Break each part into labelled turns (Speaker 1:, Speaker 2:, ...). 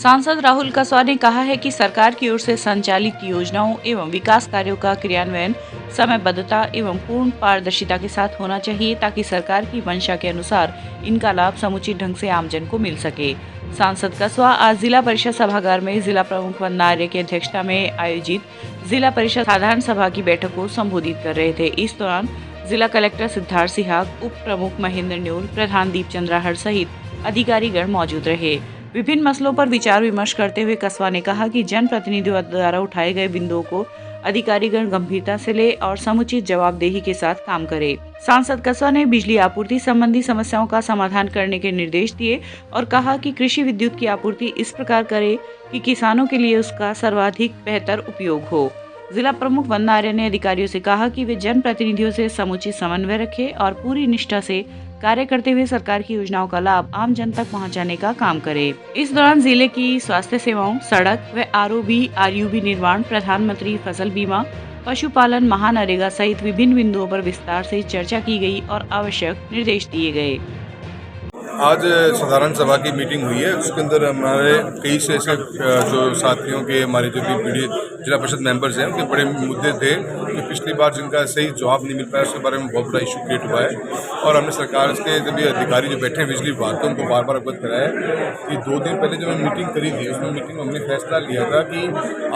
Speaker 1: सांसद राहुल कसवा ने कहा है कि सरकार की ओर से संचालित योजनाओं एवं विकास कार्यों का क्रियान्वयन समयबद्धता एवं पूर्ण पारदर्शिता के साथ होना चाहिए ताकि सरकार की मंशा के अनुसार इनका लाभ समुचित ढंग से आमजन को मिल सके। सांसद कसवा आज जिला परिषद सभागार में जिला प्रमुख वंदना आर्य की अध्यक्षता में आयोजित जिला परिषद साधारण सभा की बैठक को संबोधित कर रहे थे। इस दौरान जिला कलेक्टर सिद्धार्थ सिहाग, उप प्रमुख महेंद्र न्यूल, प्रधान दीपचंद्र हर सहित अधिकारीगण मौजूद रहे। विभिन्न मसलों पर विचार विमर्श करते हुए कसवा ने कहा कि जनप्रतिनिधियों द्वारा उठाए गए बिंदुओं को अधिकारीगण गंभीरता से ले और समुचित जवाबदेही के साथ काम करे। सांसद कसवा ने बिजली आपूर्ति संबंधी समस्याओं का समाधान करने के निर्देश दिए और कहा कि कृषि विद्युत की आपूर्ति इस प्रकार करे कि किसानों के लिए उसका सर्वाधिक बेहतर उपयोग हो। जिला प्रमुख वंदना आर्य ने अधिकारियों से कहा कि वे जनप्रतिनिधियों से समुचित समन्वय रखें और पूरी निष्ठा से कार्य करते हुए सरकार की योजनाओं का लाभ आम जन तक पहुंचाने का काम करें। इस दौरान जिले की स्वास्थ्य सेवाओं, सड़क व आरओबी, आरयूबी निर्माण, प्रधानमंत्री फसल बीमा, पशुपालन, महानरेगा सहित विभिन्न बिंदुओं पर विस्तार से चर्चा की गई और आवश्यक निर्देश दिए गए।
Speaker 2: आज साधारण सभा की मीटिंग हुई है, उसके अंदर हमारे कई से ऐसे जो साथियों के हमारे जो भी जिला परिषद मेंबर्स हैं उनके बड़े मुद्दे थे कि पिछली बार जिनका सही जवाब नहीं मिल पाया उसके बारे में बहुत बड़ा इशू क्रिएट हुआ है और हमने सरकार के जो भी अधिकारी जो बैठे हैं बिजली विभाग के उनको बार बार अवगत कराया है कि 2 दिन पहले जब हमने मीटिंग करी थी उसमें मीटिंग में हमने फैसला लिया था कि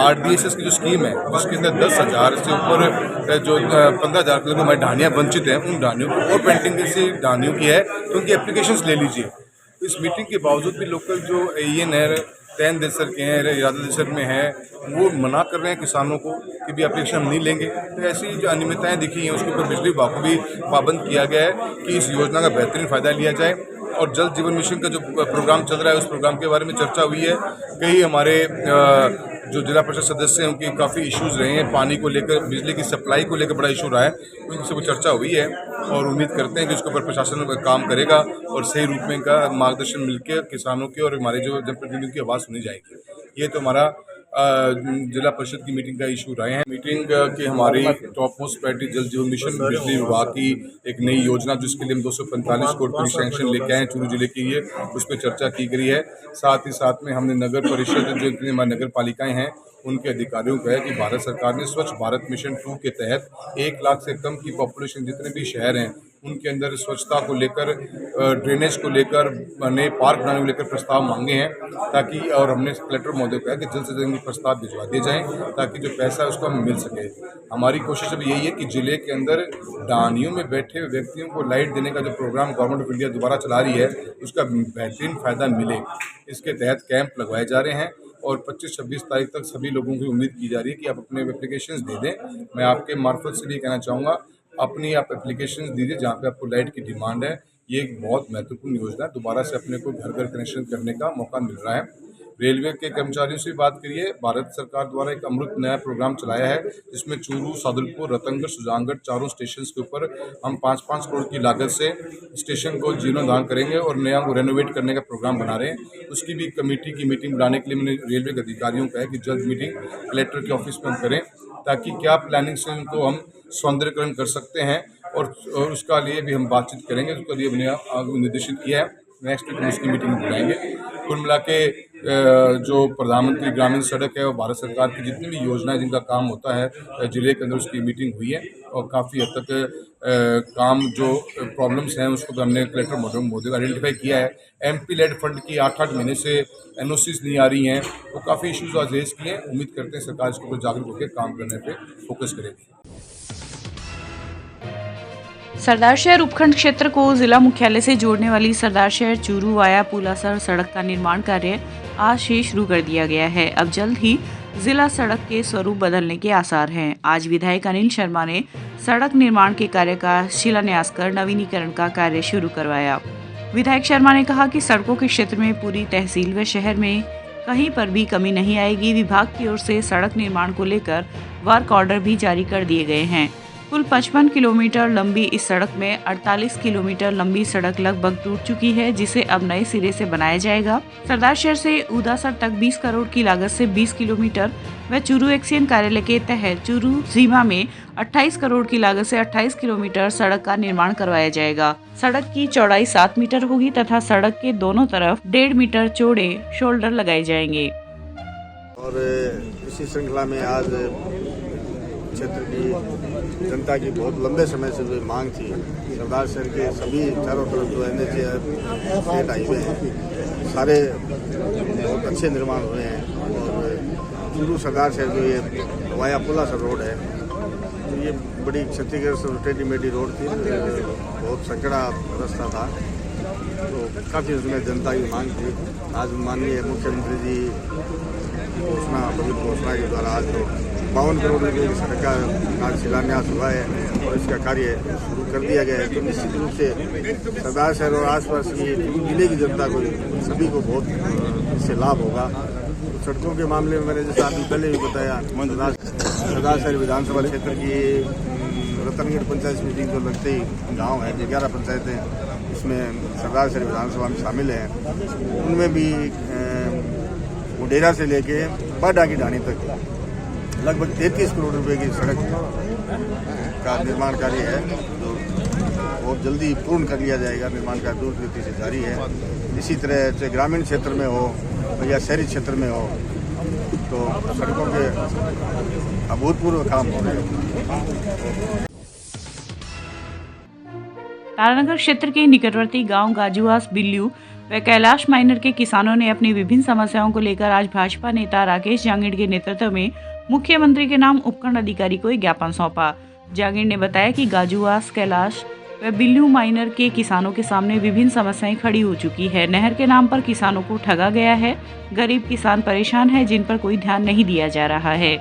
Speaker 2: RDSS की जो स्कीम है जिसके अंदर 10,000 से ऊपर जो 15,000 के लोग हमारी ढानियाँ वंचित हैं उन ढानियों को और पेंटिंग से ढानियों की है तो उनकी एप्लीकेशन ले लीजिए। इस मीटिंग के बावजूद भी लोकल जो AEN है तैन देसर के हैं, इरादा देसर में है, वो मना कर रहे हैं किसानों को कि भी एप्लीकेशन हम नहीं लेंगे। तो ऐसी जो अनियमितताएं दिखी हैं उसके ऊपर बिजली विभाग को भी पाबंद किया गया है कि इस योजना का बेहतरीन फ़ायदा लिया जाए। और जल जीवन मिशन का जो प्रोग्राम चल रहा है उस प्रोग्राम के बारे में चर्चा हुई है। कई हमारे जो जिला परिषद सदस्य हैं उनके काफ़ी इश्यूज़ रहे हैं, पानी को लेकर, बिजली की सप्लाई को लेकर बड़ा इशू रहा है, उनसे वो चर्चा हुई है और उम्मीद करते हैं कि उसके ऊपर प्रशासन काम करेगा और सही रूप में इनका मार्गदर्शन मिलकर किसानों की और हमारे जो जनप्रतिनिधियों की आवाज़ सुनी जाएगी। ये तो हमारा जिला परिषद की मीटिंग का इशू रहे हैं। मीटिंग की हमारी टॉप मोस्ट प्रायोरिटी जल जीवन मिशन बिजली विभाग की एक नई योजना जिसके लिए हम 245 करोड़ की सैंक्शन लेके आए हैं चूरू जिले के लिए, उस पर चर्चा की गई है। साथ ही साथ में हमने नगर परिषद जो इतनी हमारी नगर पालिकाएँ हैं उनके अधिकारियों को है कि भारत सरकार ने स्वच्छ भारत मिशन 2 के तहत 1 लाख से कम की पॉपुलेशन जितने भी शहर हैं उनके अंदर स्वच्छता को लेकर, ड्रेनेज को लेकर, नए पार्क बनाने को लेकर प्रस्ताव मांगे हैं ताकि, और हमने कलेक्टर महोदय को कहा कि जल्द से जल्द प्रस्ताव भिजवा दिए जाएं ताकि जो पैसा है उसको हमें मिल सके। हमारी कोशिश अब यही है कि जिले के अंदर डानियों में बैठे हुए व्यक्तियों को लाइट देने का जो प्रोग्राम गवर्नमेंट ऑफ इंडिया दोबारा चला रही है उसका बेहतरीन फ़ायदा मिले। इसके तहत कैंप लगवाए जा रहे हैं और 25-26 तारीख तक सभी लोगों की उम्मीद की जा रही है कि आप अपने एप्लीकेशंस दे दें। मैं आपके मार्फत से भी कहना चाहूँगा अपनी आप एप्लीकेशंस दीजिए जहाँ पे आपको लाइट की डिमांड है। ये एक बहुत महत्वपूर्ण योजना है, दोबारा से अपने को घर घर कनेक्शन करने का मौका मिल रहा है। रेलवे के कर्मचारियों से बात करिए, भारत सरकार द्वारा एक अमृत नया प्रोग्राम चलाया है जिसमें चूरू, सादुलपुर, रतनगढ़, सुजानगढ़ चारों स्टेशन के ऊपर हम 5-5 करोड़ की लागत से स्टेशन को जीर्णोद्धार करेंगे और नया को रेनोवेट करने का प्रोग्राम बना रहे हैं। उसकी भी कमेटी की मीटिंग बुलाने के लिए मैंने रेलवे के अधिकारियों को है कि जल्द मीटिंग कलेक्टर के ऑफिस में हम करें ताकि क्या प्लानिंग से उनको हम सौंदर्यकरण कर सकते हैं और उसका लिए भी हम बातचीत करेंगे। उसके लिए हमने निर्देशित किया है, नेक्स्ट वीक हम उसकी मीटिंग बुलाएंगे। कुल मिला के जो प्रधानमंत्री ग्रामीण सड़क है और भारत सरकार की जितनी भी योजनाएं जिनका काम होता है जिले के अंदर उसकी मीटिंग हुई है और काफ़ी हद तक काम जो प्रॉब्लम्स हैं उसको हमने कलेक्टर महोदय को आइडेंटिफाई किया है। MP लेड फंड की 8-8 महीने से NOCs नहीं आ रही हैं, तो काफ़ी इश्यूज आज रेज किए हैं। उम्मीद करते हैं सरकार इसके ऊपर जागरूक होकर काम करने पर फोकस करेगी।
Speaker 1: सरदारशहर उपखंड क्षेत्र को जिला मुख्यालय से जोड़ने वाली सरदारशहर चूरू वाया पुलासर सड़क का निर्माण कार्य आज से शुरू कर दिया गया है। अब जल्द ही जिला सड़क के स्वरूप बदलने के आसार हैं। आज विधायक अनिल शर्मा ने सड़क निर्माण के कार्य का शिलान्यास कर नवीनीकरण का कार्य शुरू करवाया। विधायक शर्मा ने कहा कि सड़कों के क्षेत्र में पूरी तहसील व शहर में कहीं पर भी कमी नहीं आएगी। विभाग की ओर से सड़क निर्माण को लेकर वर्क ऑर्डर भी जारी कर दिए गए हैं। कुल 55 किलोमीटर लंबी इस सड़क में 48 किलोमीटर लंबी सड़क लगभग टूट चुकी है जिसे अब नए सिरे से बनाया जाएगा। सरदारशहर से उदासर तक 20 करोड़ की लागत से 20 किलोमीटर व चूरू एक्सियन कार्यालय के तहत चूरू सीमा में 28 करोड़ की लागत से 28 किलोमीटर सड़क का निर्माण करवाया जाएगा। सड़क की चौड़ाई 7 मीटर होगी तथा सड़क के दोनों तरफ 1.5 मीटर चौड़े शोल्डर लगाए जाएंगे।
Speaker 3: और इसी श्रृंखला में आज क्षेत्र की जनता की बहुत लंबे समय से जो मांग थी, सरदार शहर के सभी चारों तरफ जो NH स्टेट हाईवे हैं सारे बहुत अच्छे निर्माण हुए हैं। और चूरू सरदार शहर जो ये वाया पुला सा रोड है, तो ये बड़ी क्षतिग्रस्त और टेढ़ी मेढ़ी रोड थी, बहुत सकड़ा रास्ता था, तो काफ़ी उसमें जनता की मांग थी। आज माननीय मुख्यमंत्री जी घोषणा बजट घोषणा के द्वारा आज तो 52 करोड़ रुपये की सड़क का आज शिलान्यास हुआ है और इसका कार्य शुरू कर दिया गया है। तो निश्चित रूप से सरदार शहर और आसपास की जिले की जनता को सभी को बहुत इससे लाभ होगा। तो सड़कों के मामले में मैंने जैसा अभी पहले भी बताया, सरदार शहर विधानसभा क्षेत्र की रतनगढ़ पंचायत समिति तो लगते ही गाँव है, 11 पंचायतें इसमें सरदार शहर विधानसभा में शामिल हैं। उनमें भी मुडेरा से लेके बाडा की ढाणी तक लगभग 33 करोड़ रुपए की सड़क का निर्माण कार्य है, जो बहुत जल्दी पूर्ण कर लिया जाएगा। निर्माण कार्य दूर गति से जारी है। इसी तरह चाहे ग्रामीण क्षेत्र में हो या शहरी क्षेत्र में हो, तो सड़कों के अभूतपूर्व काम हो रहे हैं।
Speaker 1: तारानगर क्षेत्र के निकटवर्ती गांव गाजूवास, बिल्लू व कैलाश माइनर के किसानों ने अपनी विभिन्न समस्याओं को लेकर आज भाजपा नेता राकेश जांगिड़ के नेतृत्व में मुख्यमंत्री के नाम उपखंड अधिकारी को एक ज्ञापन सौंपा। जांगिड़ ने बताया कि गाजूवास, कैलाश व बिल्लू माइनर के किसानों के सामने विभिन्न समस्याएं खड़ी हो चुकी है। नहर के नाम पर किसानों को ठगा गया है। गरीब किसान परेशान है, जिन पर कोई ध्यान नहीं दिया जा रहा है।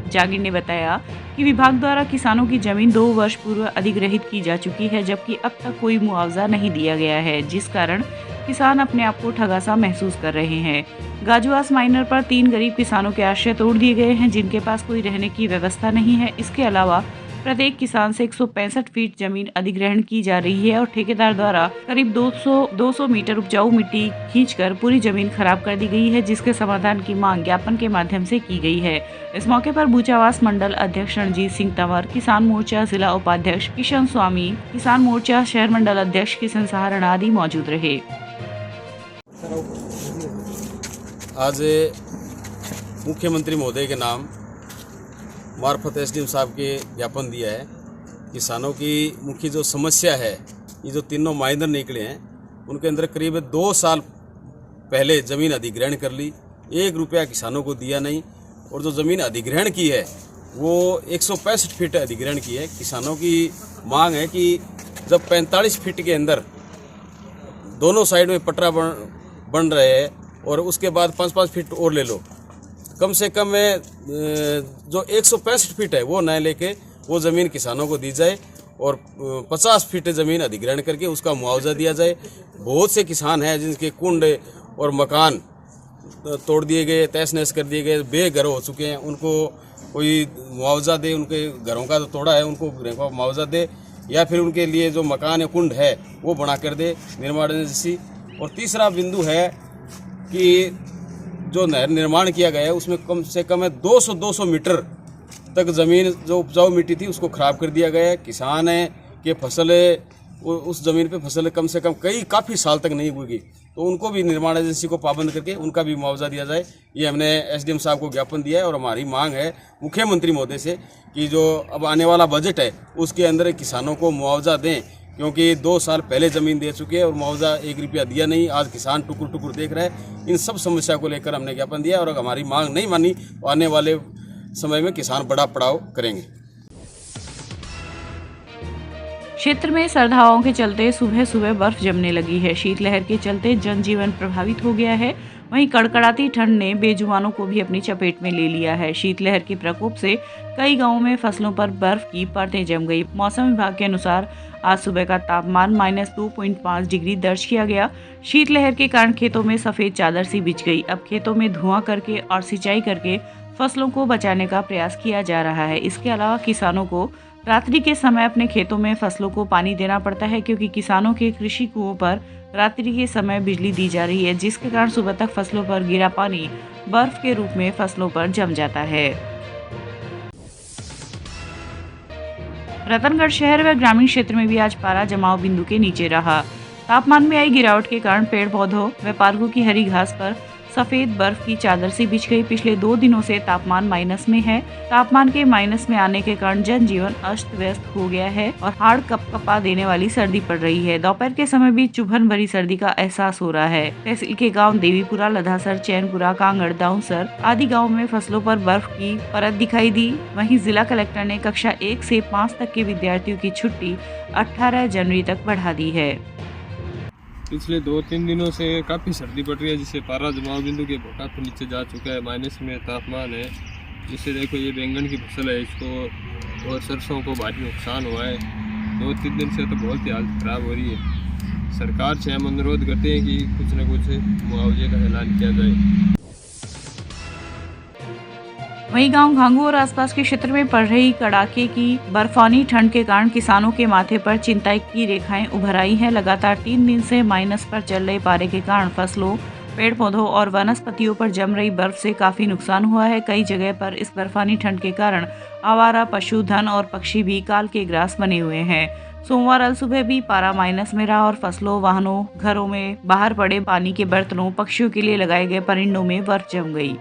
Speaker 1: जांगिड़ ने बताया कि विभाग द्वारा किसानों की जमीन 2 वर्ष पूर्व अधिग्रहित की जा चुकी है, जबकि अब तक कोई मुआवजा नहीं दिया गया है, जिस कारण किसान अपने आप को ठगा सा महसूस कर रहे हैं। गाजूवास माइनर पर 3 गरीब किसानों के आश्रय तोड़ दिए गए हैं, जिनके पास कोई रहने की व्यवस्था नहीं है। इसके अलावा प्रत्येक किसान से 165 फीट जमीन अधिग्रहण की जा रही है और ठेकेदार द्वारा करीब 200 मीटर उपजाऊ मिट्टी खींचकर पूरी जमीन खराब कर दी गई है, जिसके समाधान की मांग ज्ञापन के माध्यम से की गई है। इस मौके पर बूचावास मंडल अध्यक्ष रणजीत सिंह तंवर, किसान मोर्चा जिला उपाध्यक्ष किशन स्वामी, किसान मोर्चा शहर मंडल अध्यक्ष किशन सहारण आदि मौजूद रहे।
Speaker 4: आज मुख्यमंत्री महोदय के नाम मार्फत SDM साहब के ज्ञापन दिया है। किसानों की मुख्य जो समस्या है, ये जो तीनों माइनर निकले हैं, उनके अंदर करीब 2 साल पहले ज़मीन अधिग्रहण कर ली, 1 रुपया किसानों को दिया नहीं, और जो ज़मीन अधिग्रहण की है वो 165 फीट अधिग्रहण की है। किसानों की मांग है कि जब 45 फीट के अंदर दोनों साइड में पटरा बन रहे हैं और उसके बाद 5-5 फीट और ले लो, कम से कम जो 165 फीट है वो न लेके वो ज़मीन किसानों को दी जाए और 50 फीट ज़मीन अधिग्रहण करके उसका मुआवजा दिया जाए। बहुत से किसान हैं जिनके कुंड और मकान तोड़ दिए गए, तहस नहस कर दिए गए, बेघर हो चुके हैं, उनको कोई मुआवजा दे। उनके घरों का तो तोड़ा है, उनको घरों का मुआवजा दे, या फिर उनके लिए जो मकान या कुंड है वो बना कर दे निर्माण एजेंसी। और तीसरा बिंदु है कि जो नहर निर्माण किया गया है उसमें कम से कम 200 मीटर तक ज़मीन जो उपजाऊ मिट्टी थी उसको ख़राब कर दिया गया है। किसान है कि फसल उस ज़मीन पे फसल कम से कम काफ़ी साल तक नहीं उगी, तो उनको भी निर्माण एजेंसी को पाबंद करके उनका भी मुआवजा दिया जाए। ये हमने SDM साहब को ज्ञापन दिया है और हमारी मांग है मुख्यमंत्री महोदय से कि जो अब आने वाला बजट है उसके अंदर किसानों को मुआवजा दें, क्योंकि 2 साल पहले ज़मीन दे चुके हैं और मुआवजा 1 रुपया दिया नहीं। आज किसान टुकुर टुकुर देख रहे हैं। इन सब समस्या को लेकर हमने ज्ञापन दिया और अगर हमारी मांग नहीं मानी तो आने वाले समय में किसान बड़ा पड़ाव करेंगे।
Speaker 1: क्षेत्र में सर्द हवाओं के चलते सुबह सुबह बर्फ जमने लगी है। शीतलहर के चलते जनजीवन प्रभावित हो गया है। वहीं कड़कड़ाती ठंड ने बेजुबानों को भी अपनी चपेट में ले लिया है। शीतलहर के प्रकोप से कई गांवों में फसलों पर बर्फ की परतें जम गई। मौसम विभाग के अनुसार आज सुबह का तापमान -2.5 डिग्री दर्ज किया गया। शीतलहर के कारण खेतों में सफेद चादर सी बिछ गई। अब खेतों में धुआं करके और सिंचाई करके फसलों को बचाने का प्रयास किया जा रहा है। इसके अलावा किसानों को रात्रि के समय अपने खेतों में फसलों को पानी देना पड़ता है, क्योंकि किसानों के कृषि कुओं पर रात्रि के समय बिजली दी जा रही है, जिसके कारण सुबह तक फसलों पर गिरा पानी बर्फ के रूप में फसलों पर जम जाता है। रतनगढ़ शहर व ग्रामीण क्षेत्र में भी आज पारा जमाव बिंदु के नीचे रहा। तापमान में आई गिरावट के कारण पेड़ पौधों व पार्कों की हरी घास पर सफेद बर्फ की चादर सी बिछ गई। पिछले 2 दिनों से तापमान माइनस में है। तापमान के माइनस में आने के कारण जनजीवन अस्त व्यस्त हो गया है और हाड़ कपकपा देने वाली सर्दी पड़ रही है। दोपहर के समय भी चुभन भरी सर्दी का एहसास हो रहा है। तहसील के गांव देवीपुरा, लधासर, चैनपुरा, कांगड़, दाऊसर आदि गाँव में फसलों पर बर्फ की परत दिखाई दी। वहीं जिला कलेक्टर ने कक्षा 1 से 5 तक के विद्यार्थियों की छुट्टी 18 जनवरी तक बढ़ा दी है।
Speaker 5: पिछले 2-3 दिनों से काफ़ी सर्दी पड़ रही है, जिससे पारा जमाव बिंदु के काफ़ी नीचे जा चुका है। माइनस में तापमान है, जिससे देखो ये बैंगन की फसल है, इसको और सरसों को भारी नुकसान हुआ है। 2-3 दिन से तो बहुत ही हालत ख़राब हो रही है। सरकार से हम अनुरोध करते हैं कि कुछ न कुछ मुआवजे का ऐलान किया जाए।
Speaker 1: वहीं गांव घांगू और आसपास के क्षेत्र में पड़ रही कड़ाके की बर्फानी ठंड के कारण किसानों के माथे पर चिंता की रेखाएं उभर आई हैं। लगातार 3 दिन से माइनस पर चल रहे पारे के कारण फसलों, पेड़ पौधों और वनस्पतियों पर जम रही बर्फ से काफी नुकसान हुआ है। कई जगह पर इस बर्फानी ठंड के कारण आवारा पशु, धन और पक्षी भी काल के ग्रास बने हुए हैं। सोमवार अल सुबह भी पारा माइनस में रहा और फसलों, वाहनों, घरों में बाहर पड़े पानी के बर्तनों, पक्षियों के लिए लगाए गए परिंदों में बर्फ जम गई।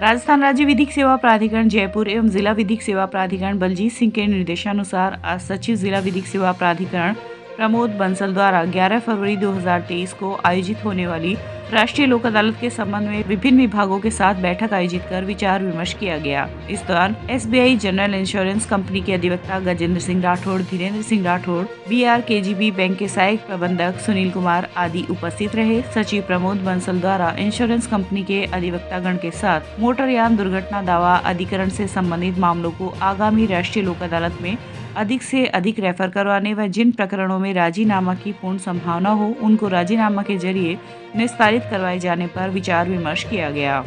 Speaker 1: राजस्थान राज्य विधिक सेवा प्राधिकरण जयपुर एवं जिला विधिक सेवा प्राधिकरण बलजीत सिंह के निर्देशानुसार आज सचिव जिला विधिक सेवा प्राधिकरण प्रमोद बंसल द्वारा 11 फरवरी 2023 को आयोजित होने वाली राष्ट्रीय लोक अदालत के संबंध में विभिन्न विभागों के साथ बैठक आयोजित कर विचार विमर्श किया गया। इस दौरान SBI जनरल इंश्योरेंस कंपनी के अधिवक्ता गजेंद्र सिंह राठौड़, धीरेन्द्र सिंह राठौड़, BRKGB बैंक के सहायक प्रबंधक सुनील कुमार आदि उपस्थित रहे। सचिव प्रमोद बंसल द्वारा इंश्योरेंस कंपनी के अधिवक्तागण के साथ मोटरयान दुर्घटना दावा अधिकरण से संबंधित मामलों को आगामी राष्ट्रीय लोक अदालत में अधिक से अधिक रेफर करवाने व जिन प्रकरणों में राजीनामा की पूर्ण संभावना हो उनको राजीनामा के जरिए निस्तारित करवाए जाने पर विचार विमर्श किया गया।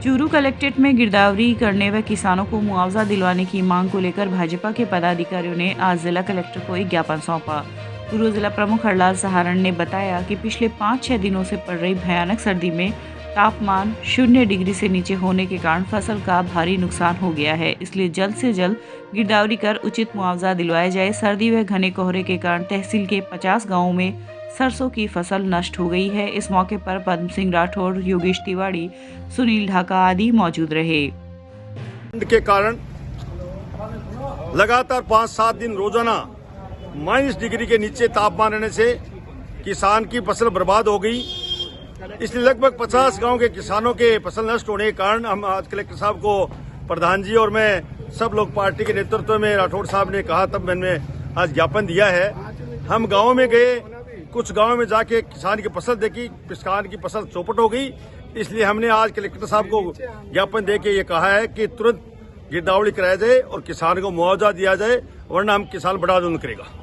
Speaker 1: चूरू कलेक्ट्रेट में गिरदावरी करने व किसानों को मुआवजा दिलवाने की मांग को लेकर भाजपा के पदाधिकारियों ने आज जिला कलेक्टर को एक ज्ञापन सौंपा। पूर्व जिला प्रमुख हरलाल सहारण ने बताया कि पिछले 5-6 दिनों से पड़ रही भयानक सर्दी में तापमान 0 डिग्री से नीचे होने के कारण फसल का भारी नुकसान हो गया है, इसलिए जल्द से जल्द गिरदावरी कर उचित मुआवजा दिलवाया जाए। सर्दी व घने कोहरे के कारण तहसील के 50 गांवों में सरसों की फसल नष्ट हो गई है। इस मौके पर पद्म सिंह राठौड़, योगेश तिवारी, सुनील ढाका आदि मौजूद रहे।
Speaker 3: के कारण लगातार 5-7 दिन रोजाना -, डिग्री के नीचे तापमान रहने से किसान की फसल बर्बाद हो गई। इसलिए लगभग 50 गांव के किसानों के फसल नष्ट होने के कारण हम आज कलेक्टर साहब को, प्रधान जी और मैं सब लोग पार्टी के नेतृत्व में राठौड़ साहब ने कहा, तब मैंने आज ज्ञापन दिया है। हम गांव में गए, कुछ गांव में जाके किसान की फसल देखी, किसान की फसल चौपट हो गई। इसलिए हमने आज कलेक्टर साहब को ज्ञापन दे के ये कहा है कि तुरंत गिरदावरी कराया जाए और किसान को मुआवजा दिया जाए, वरना हम किसान बड़ा आंदोलन करेगा।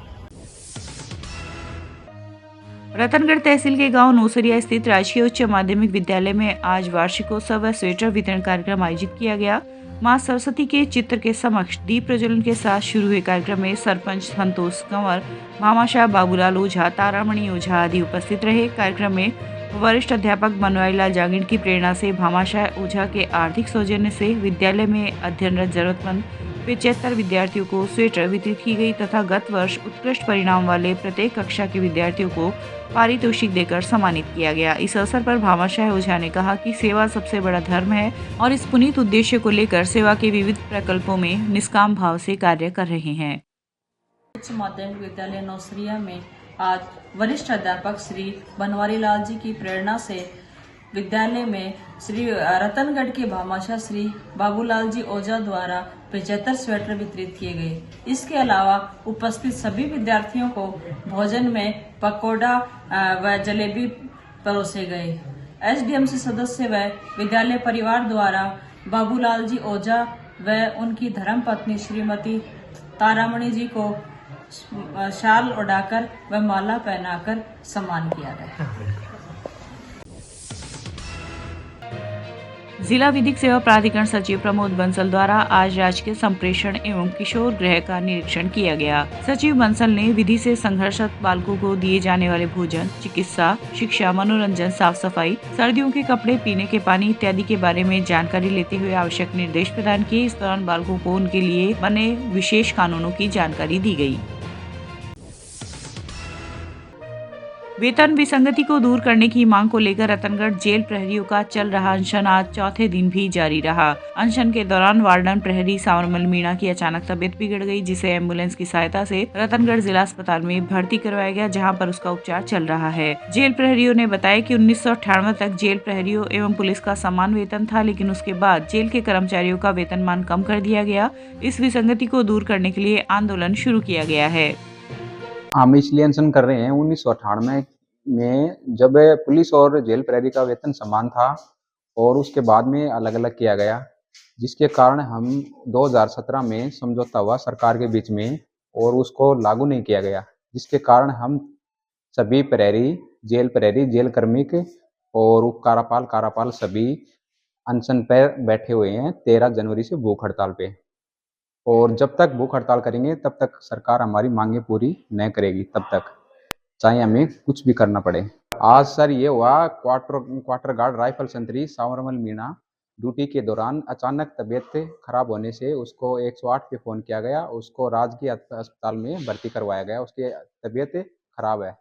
Speaker 1: रतनगढ़ तहसील के गांव नौसरिया स्थित राजकीय उच्च माध्यमिक विद्यालय में आज वार्षिकोत्सव व स्वेटर वितरण कार्यक्रम आयोजित किया गया। मां सरस्वती के चित्र के समक्ष दीप प्रज्वलन के साथ शुरू हुए कार्यक्रम में सरपंच संतोष कंवर, भामाशाह बाबूलाल ओझा, तारामणि ओझा आदि उपस्थित रहे। कार्यक्रम में वरिष्ठ अध्यापक बनवारी लाल जांगिड़ की प्रेरणा से भामाशाह ओझा के आर्थिक सौजन्य से विद्यालय में अध्ययनरत जरूरतमंद 75 विद्यार्थियों को स्वेटर वितरित की गई तथा गत वर्ष उत्कृष्ट परिणाम वाले प्रत्येक कक्षा के विद्यार्थियों को पारितोषिक देकर सम्मानित किया गया। इस अवसर पर भामाशाह ओझा ने कहा कि सेवा सबसे बड़ा धर्म है और इस पुनीत उद्देश्य को लेकर सेवा के विविध प्रकल्पों में निष्काम भाव से कार्य कर रहे हैं।
Speaker 6: उच्च माध्यमिक विद्यालय नौसरिया में आज वरिष्ठ अध्यापक श्री बनवारी लाल जी की प्रेरणा से विद्यालय में श्री रतनगढ़ के भामाशाह श्री बाबूलाल जी ओझा द्वारा 75 स्वेटर वितरित किए गए। इसके अलावा उपस्थित सभी विद्यार्थियों को भोजन में पकौड़ा व जलेबी परोसे गए। SDMC सदस्य व विद्यालय परिवार द्वारा बाबूलाल जी ओझा व उनकी धर्मपत्नी श्रीमती तारामणि जी को शाल उड़ाकर व माला पहनाकर सम्मान किया गया।
Speaker 1: जिला विधिक सेवा प्राधिकरण सचिव प्रमोद बंसल द्वारा आज राजकीय संप्रेषण एवं किशोर गृह का निरीक्षण किया गया। सचिव बंसल ने विधि से संघर्षरत बालकों को दिए जाने वाले भोजन, चिकित्सा, शिक्षा, मनोरंजन, साफ सफाई, सर्दियों के कपड़े, पीने के पानी इत्यादि के बारे में जानकारी लेते हुए आवश्यक निर्देश प्रदान किए। इस दौरान बालकों को उनके लिए बने विशेष कानूनों की जानकारी दी गई। वेतन विसंगति को दूर करने की मांग को लेकर रतनगढ़ जेल प्रहरियों का चल रहा अनशन आज चौथे दिन भी जारी रहा। अनशन के दौरान वार्डन प्रहरी सांवरमल मीणा की अचानक तबीयत बिगड़ गई, जिसे एम्बुलेंस की सहायता से रतनगढ़ जिला अस्पताल में भर्ती करवाया गया, जहां पर उसका उपचार चल रहा है। जेल प्रहरियों ने बताया कि 1998 तक जेल प्रहरियों एवं पुलिस का समान वेतन था, लेकिन उसके बाद जेल के कर्मचारियों का वेतनमान कम कर दिया गया। इस विसंगति को दूर करने के लिए आंदोलन शुरू किया गया है।
Speaker 7: हम इसलिए अनशन कर रहे हैं 1998 में जब पुलिस और जेल प्रहरी का वेतन समान था और उसके बाद में अलग अलग किया गया, जिसके कारण हम 2017 में समझौता हुआ सरकार के बीच में और उसको लागू नहीं किया गया, जिसके कारण हम सभी प्रहरी, जेल कर्मिक और उप कारापाल सभी अनशन पर बैठे हुए हैं 13 जनवरी से भूख हड़ताल पे। और जब तक भूख हड़ताल करेंगे तब तक सरकार हमारी मांगे पूरी नहीं करेगी, तब तक चाहे हमें कुछ भी करना पड़े। आज सर ये हुआ क्वार्टर गार्ड राइफल संतरी सांवरमल मीणा ड्यूटी के दौरान अचानक तबीयत खराब होने से उसको 108 पे फ़ोन किया गया, उसको राजकीय अस्पताल में भर्ती करवाया गया, उसकी तबीयत खराब है।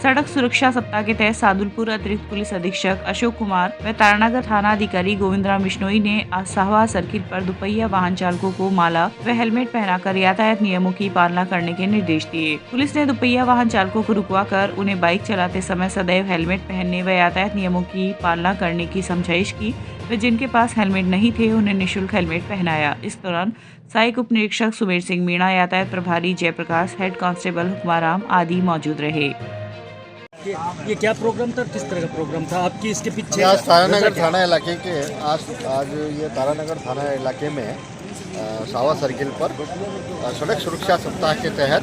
Speaker 1: सड़क सुरक्षा सप्ताह के तहत सादुलपुर अतिरिक्त पुलिस अधीक्षक अशोक कुमार व तारानगर थाना अधिकारी गोविंदराम बिश्नोई ने आज साहवा सर्किल पर दुपहिया वाहन चालकों को माला व हेलमेट पहनाकर यातायात नियमों की पालना करने के निर्देश दिए। पुलिस ने दुपहिया वाहन चालकों को रुकवाकर उन्हें बाइक चलाते समय सदैव हेलमेट पहनने व यातायात नियमों की पालना करने की समझाइश की व जिनके पास हेलमेट नहीं थे उन्हें निःशुल्क हेलमेट पहनाया। इस दौरान सहायक उप निरीक्षक सुमेर सिंह मीणा, यातायात प्रभारी जयप्रकाश, हेड कांस्टेबल हुक्माराम आदि मौजूद रहे।
Speaker 8: ये क्या प्रोग्राम था, किस तरह का प्रोग्राम था आपकी इसके पीछे?
Speaker 3: आज तारानगर थाना इलाके के आज ये तारानगर थाना इलाके में सावा सर्किल पर सड़क सुरक्षा सप्ताह के तहत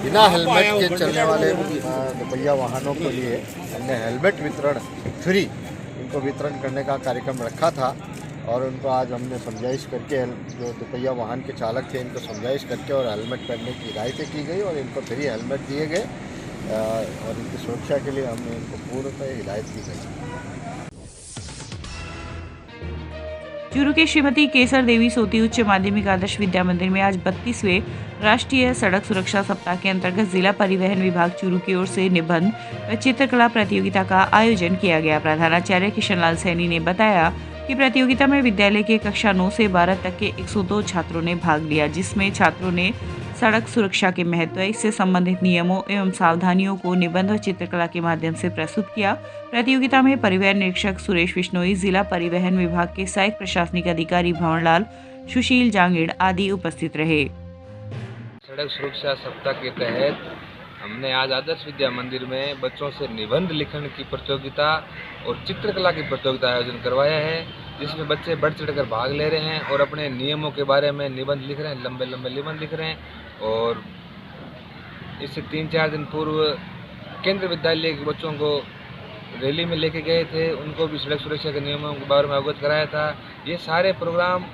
Speaker 3: बिना हेलमेट के चलने वाले दुपहिया वाहनों के लिए हमने हेलमेट वितरण फ्री इनको वितरण करने का कार्यक्रम रखा था और उनको आज हमने समझाइश करके जो दुपहिया वाहन के चालक थे इनको समझाइश करके और हेलमेट पहनने की हिदायतें की गई और इनको फ्री हेलमेट दिए गए और इनकी सुरक्षा के लिए हमने इनको पूर्णतः हिदायत की गई।
Speaker 1: चूरू के श्रीमती केसर देवी सोती उच्च माध्यमिक आदर्श विद्या मंदिर में आज 32वें राष्ट्रीय सड़क सुरक्षा सप्ताह के अंतर्गत जिला परिवहन विभाग चूरू की ओर से निबंध व चित्रकला प्रतियोगिता का आयोजन किया गया। प्रधानाचार्य किशन लाल सैनी ने बताया कि प्रतियोगिता में विद्यालय के कक्षा 9 से 12 तक के 102 छात्रों ने भाग लिया, जिसमें छात्रों ने सड़क सुरक्षा के महत्व, इससे संबंधित नियमों एवं सावधानियों को निबंध व चित्रकला के माध्यम से प्रस्तुत किया। प्रतियोगिता में परिवहन निरीक्षक सुरेश बिश्नोई, जिला परिवहन विभाग के सहायक प्रशासनिक अधिकारी भंवरलाल, सुशील जांगीड़ आदि उपस्थित रहे।
Speaker 9: सड़क सुरक्षा सप्ताह के तहत हमने आज आदर्श विद्या मंदिर में बच्चों से निबंध लिखने की प्रतियोगिता और चित्रकला की प्रतियोगिता आयोजन करवाया है, जिसमें बच्चे बढ़ चढ़कर भाग ले रहे हैं और अपने नियमों के बारे में निबंध लिख रहे हैं, लंबे लंबे निबंध लिख रहे हैं। और इससे 3-4 दिन पूर्व केंद्र विद्यालय के बच्चों को रैली में लेके गए थे, उनको भी सड़क सुरक्षा के नियमों के बारे में अवगत कराया था। ये सारे प्रोग्राम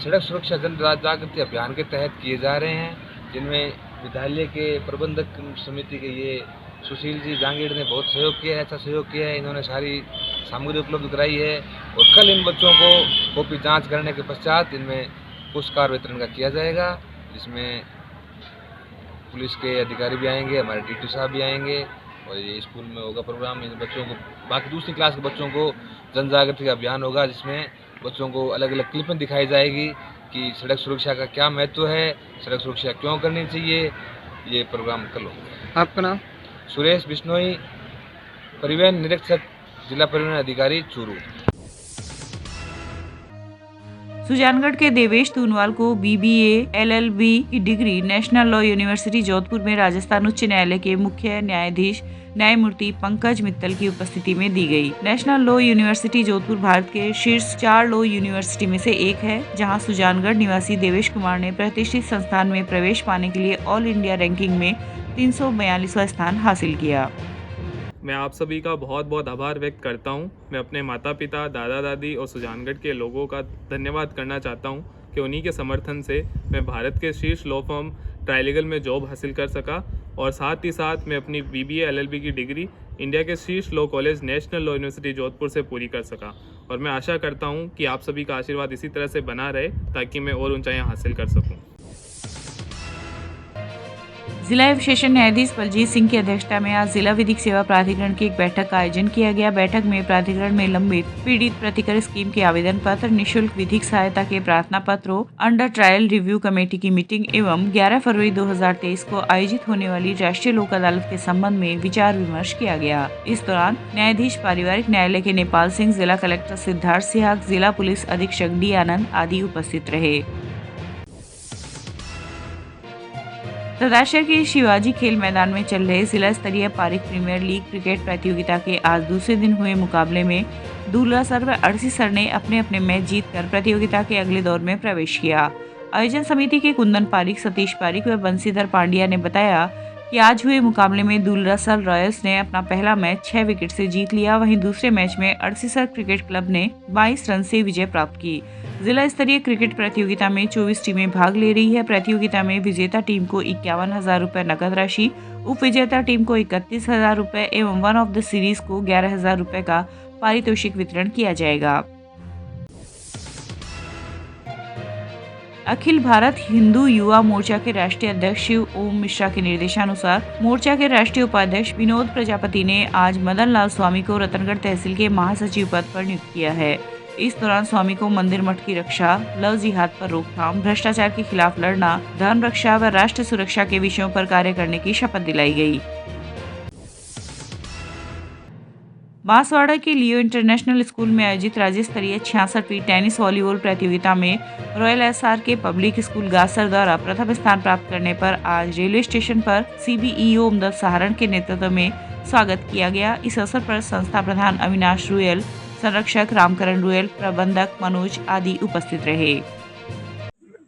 Speaker 9: सड़क सुरक्षा जन जागृति अभियान के तहत किए जा रहे हैं, जिनमें विद्यालय के प्रबंधक समिति के ये सुशील जी जांगीड़ ने बहुत सहयोग किया है, अच्छा सहयोग किया है। इन्होंने सारी सामग्री उपलब्ध कराई है और कल इन बच्चों को कॉपी जांच करने के पश्चात इनमें पुरस्कार वितरण का किया जाएगा, जिसमें पुलिस के अधिकारी भी आएंगे, हमारे टीटी साहब भी आएंगे और ये स्कूल में होगा प्रोग्राम। इन बच्चों को, बाकी दूसरी क्लास के बच्चों को जन जागृति का अभियान होगा, जिसमें बच्चों को अलग अलग क्लिपें दिखाई जाएगी कि सड़क सुरक्षा का क्या महत्व है, सड़क सुरक्षा क्यों करनी चाहिए। ये प्रोग्राम कल होगा।
Speaker 8: आपका नाम?
Speaker 9: सुरेश बिश्नोई, परिवहन निरीक्षक, जिला परिवहन अधिकारी चूरू।
Speaker 1: सुजानगढ़ के देवेश तूनवाल को BBA LLB की degree national law university Jodhpur में राजस्थान उच्च न्यायालय के मुख्य न्यायाधीश न्यायमूर्ति पंकज मित्तल की उपस्थिति में दी गई। National law university Jodhpur Bharat के शीर्ष 4 लॉ यूनिवर्सिटी में से एक है, जहां सुजानगढ़ निवासी देवेश कुमार ने प्रतिष्ठित संस्थान में प्रवेश पाने के लिए ऑल इंडिया रैंकिंग में 342वां स्थान हासिल किया।
Speaker 10: मैं आप सभी का बहुत बहुत आभार व्यक्त करता हूं। मैं अपने माता पिता, दादा दादी और सुजानगढ़ के लोगों का धन्यवाद करना चाहता हूं कि उन्हीं के समर्थन से मैं भारत के शीर्ष लॉ फर्म ट्राइलीगल में जॉब हासिल कर सका और साथ ही साथ मैं अपनी BBA LLB की डिग्री इंडिया के शीर्ष law college national law university Jodhpur से पूरी कर सका। और मैं आशा करता हूं कि आप सभी का आशीर्वाद इसी तरह से बना रहे ताकि मैं और ऊंचाइयां हासिल कर सकूं।
Speaker 1: जिला एवं सेशन न्यायाधीश बलजीत सिंह की अध्यक्षता में आज जिला विधिक सेवा प्राधिकरण की एक बैठक का आयोजन किया गया। बैठक में प्राधिकरण में लंबित पीड़ित प्रतिकर स्कीम के आवेदन पत्र, निःशुल्क विधिक सहायता के प्रार्थना पत्रों, अंडर ट्रायल रिव्यू कमेटी की मीटिंग एवं 11 फरवरी 2023 को आयोजित होने वाली राष्ट्रीय लोक अदालत के संबंध में विचार विमर्श किया गया। इस दौरान न्यायाधीश पारिवारिक न्यायालय के नेपाल सिंह, जिला कलेक्टर सिद्धार्थ सिहाग, जिला पुलिस अधीक्षक D आनंद आदि उपस्थित रहे। सरदार के शिवाजी खेल मैदान में चल रहे जिला स्तरीय पारिक प्रीमियर लीग क्रिकेट प्रतियोगिता के आज दूसरे दिन हुए मुकाबले में दूलरासर व अड़सीसर ने अपने अपने मैच जीतकर प्रतियोगिता के अगले दौर में प्रवेश किया। आयोजन समिति के कुंदन पारिक, सतीश पारिक व बंसीधर पांड्या ने बताया कि आज हुए मुकाबले में दूलरासर रॉयल्स ने अपना पहला मैच 6 विकेट से जीत लिया। वहीं दूसरे मैच में अड़सीसर क्रिकेट क्लब ने 22 रन से विजय प्राप्त की। जिला स्तरीय क्रिकेट प्रतियोगिता में 24 टीमें भाग ले रही है। प्रतियोगिता में विजेता टीम को 51,000 रुपए नकद राशि, उप विजेता टीम को 31,000 रुपए एवं वन ऑफ द सीरीज को 11,000 रुपए का पारितोषिक वितरण किया जाएगा। अखिल भारत हिंदू युवा मोर्चा के राष्ट्रीय अध्यक्ष शिव ओम मिश्रा के निर्देशानुसार मोर्चा के राष्ट्रीय उपाध्यक्ष विनोद प्रजापति ने आज मदन लाल स्वामी को रतनगढ़ तहसील के महासचिव पद पर नियुक्त किया है। इस दौरान स्वामी को मंदिर मठ की रक्षा, लव जिहाद पर रोकथाम, भ्रष्टाचार के खिलाफ लड़ना, धर्म रक्षा व राष्ट्र सुरक्षा के विषयों पर कार्य करने की शपथ दिलाई गई। बांसवाड़ा के लियो इंटरनेशनल स्कूल में आयोजित राज्य स्तरीय 66वीं टेनिस वॉलीबॉल प्रतियोगिता में रॉयल SR के पब्लिक स्कूल गासर द्वारा प्रथम स्थान प्राप्त करने पर आज रेलवे स्टेशन पर CBEO उमदत सहारण के नेतृत्व में स्वागत किया गया। इस अवसर पर संस्था प्रधान अविनाश रुयल, संरक्षक रामकरण रुयल, प्रबंधक मनोज आदि उपस्थित रहे।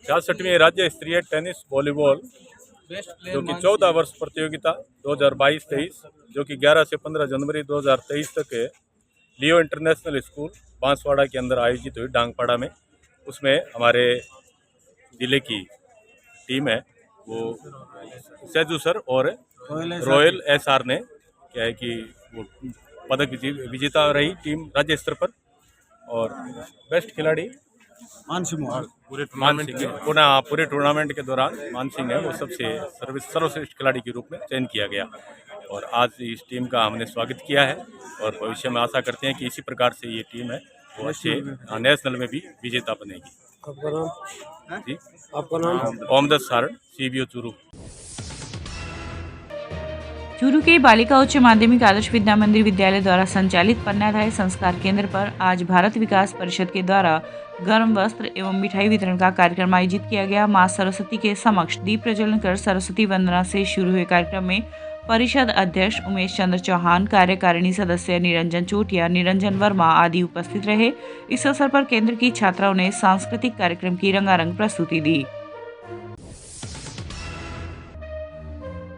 Speaker 11: 66वीं राज्य स्तरीय टेनिस वॉलीबॉल जो कि 14 वर्ष प्रतियोगिता 2022-23 जो कि 11 से 15 जनवरी 2023 तक है लियो इंटरनेशनल स्कूल बांसवाड़ा के अंदर आयोजित हुई डांगपाड़ा में। उसमें हमारे ज़िले की टीम है वो सैजू सर और रॉयल SR ने क्या है कि वो पदक विजेता रही टीम राज्य स्तर पर। और बेस्ट खिलाड़ी पूरे टूर्नामेंट के दौरान मान सिंह है वो सबसे सर्वश्रेष्ठ खिलाड़ी के रूप में चयन किया गया। और आज इस टीम का हमने स्वागत किया है और भविष्य में आशा करते हैं कि इसी प्रकार से ये टीम है वो अच्छे नेशनल में भी विजेता बनेगी।
Speaker 5: आपका नाम?
Speaker 11: जी,
Speaker 5: आपका नाम?
Speaker 11: ओमदत सारण, CBO चूरू।
Speaker 1: चूरू के बालिका उच्च माध्यमिक आदर्श विद्या मंदिर विद्यालय द्वारा संचालित कन्यादाय संस्कार केंद्र पर आज भारत विकास परिषद के द्वारा गर्म वस्त्र एवं मिठाई वितरण का कार्यक्रम आयोजित किया गया। मां सरस्वती के समक्ष दीप प्रज्वलन कर सरस्वती वंदना से शुरू हुए कार्यक्रम में परिषद अध्यक्ष उमेश चंद्र चौहान, कार्यकारिणी सदस्य निरंजन चोटिया, निरंजन वर्मा आदि उपस्थित रहे। इस अवसर पर केंद्र की छात्राओं ने सांस्कृतिक कार्यक्रम की रंगारंग प्रस्तुति दी।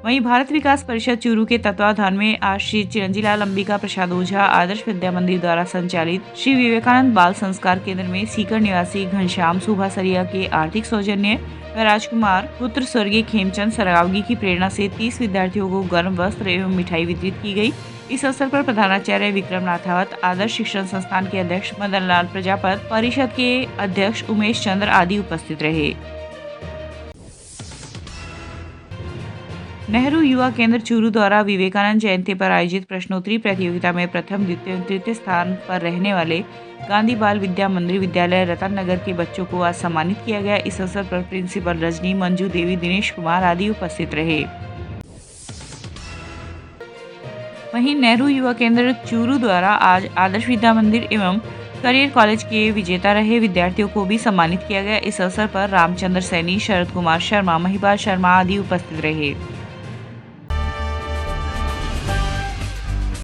Speaker 1: वहीं भारत विकास परिषद चूरू के तत्वाधान में आज श्री चिरंजीलाल अंबिका प्रसाद ओझा आदर्श विद्या मंदिर द्वारा संचालित श्री विवेकानंद बाल संस्कार केंद्र में सीकर निवासी घनश्याम सुभासरिया के आर्थिक सौजन्य व राजकुमार पुत्र स्वर्गीय खेमचंद सरावगी की प्रेरणा से 30 विद्यार्थियों को गर्म वस्त्र एवं मिठाई वितरित की गई। इस अवसर पर प्रधानाचार्य विक्रम नाथावत, आदर्श शिक्षण संस्थान के अध्यक्ष मदन लाल प्रजापत, परिषद के अध्यक्ष उमेश चंद्र आदि उपस्थित रहे। नेहरू युवा केंद्र चूरू द्वारा विवेकानंद जयंती पर आयोजित प्रश्नोत्तरी प्रतियोगिता में प्रथम, द्वितीय और तृतीय स्थान पर रहने वाले गांधी बाल विद्या मंदिर विद्यालय रतन नगर के बच्चों को आज सम्मानित किया गया। इस अवसर पर प्रिंसिपल रजनी, मंजू देवी, दिनेश कुमार आदि उपस्थित रहे। वहीं नेहरू युवा केंद्र चूरू द्वारा आज आदर्श विद्या मंदिर एवं करियर कॉलेज के विजेता रहे विद्यार्थियों को भी सम्मानित किया गया। इस अवसर पर रामचंद्र सैनी, शरद कुमार शर्मा, महिपाल शर्मा आदि उपस्थित रहे।